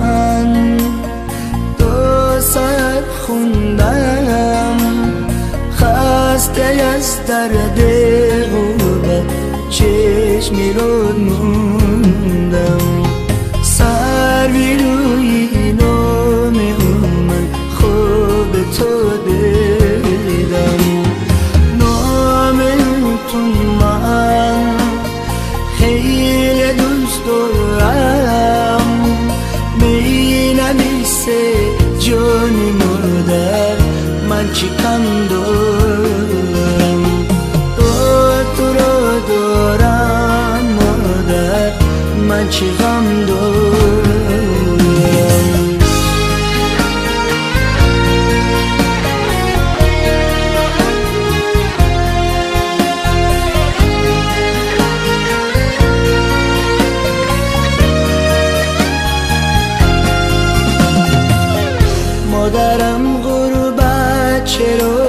من 2 ساعت خوندم، خسته از درد غربت چشمی رو موندم. سروی روی نام من خوب تو دیدم. نامتون من خیلی دوست دارم، مینویسه جانی مادر من چی کم دارم. تو رو دارم مادر من چی غم دارم. مادرم غربت چرا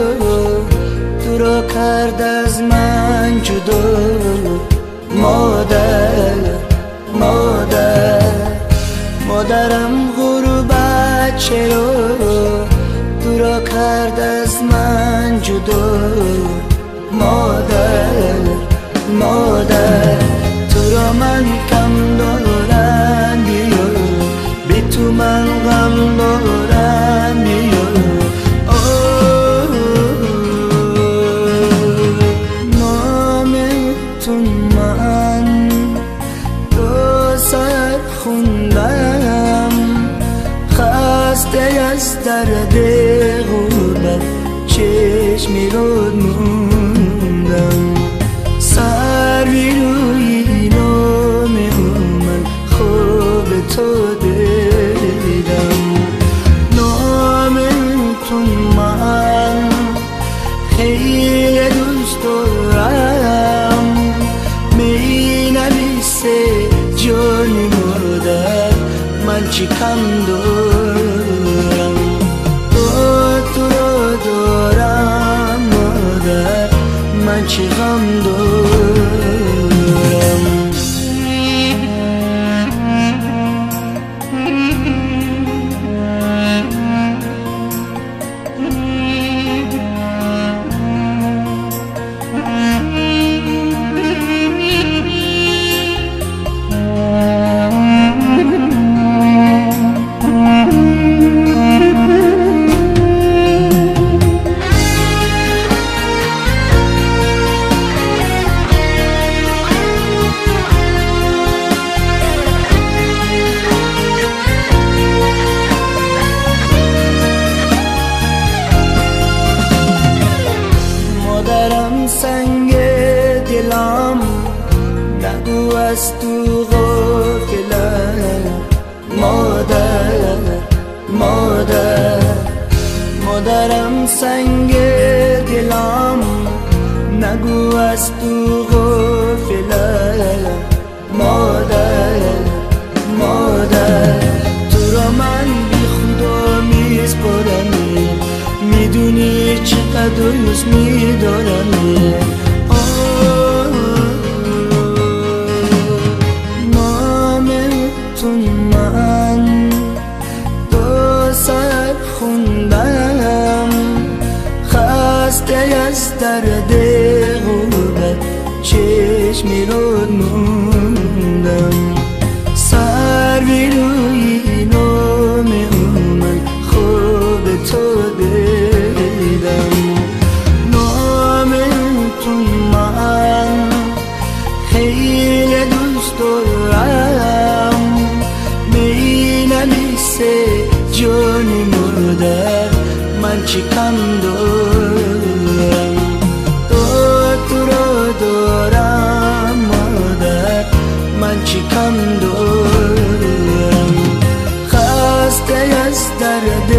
تو رو کرد از من جدا. مادرم غربت چرا تو رو کرد از من جدا. مادر تو رو من کم دارم بیا، بی تو من غم دارم بیا. نامتون من 2 ساعت خوندم، خسته از درد غربت چشمی رو موندم. سروی روی نام من خوب تو دیدم. نامتون من خیلی دوست دارم، مینویسه جانی مادر من چی کم دارم. تو رو دارم مادر من چی غم دارم. مادرم سنگ دلم نگو از تو غافلم. مادرم سنگ دلم نگو از تو غافلم. مادر تو رو من بی خدا میسپارم، میدونی چقدر دوست میدارم. نامتون من 2 ساعت خوندم، خسته از درد غربت چشمی رو موندم. سروی روی نام من خوب تو دیدم. نامتون من خیلی دوست دارم، مینویسه جانی مادر من چی کم دارم. تو رو دارم مادر من چی کم دارم. خسته از درد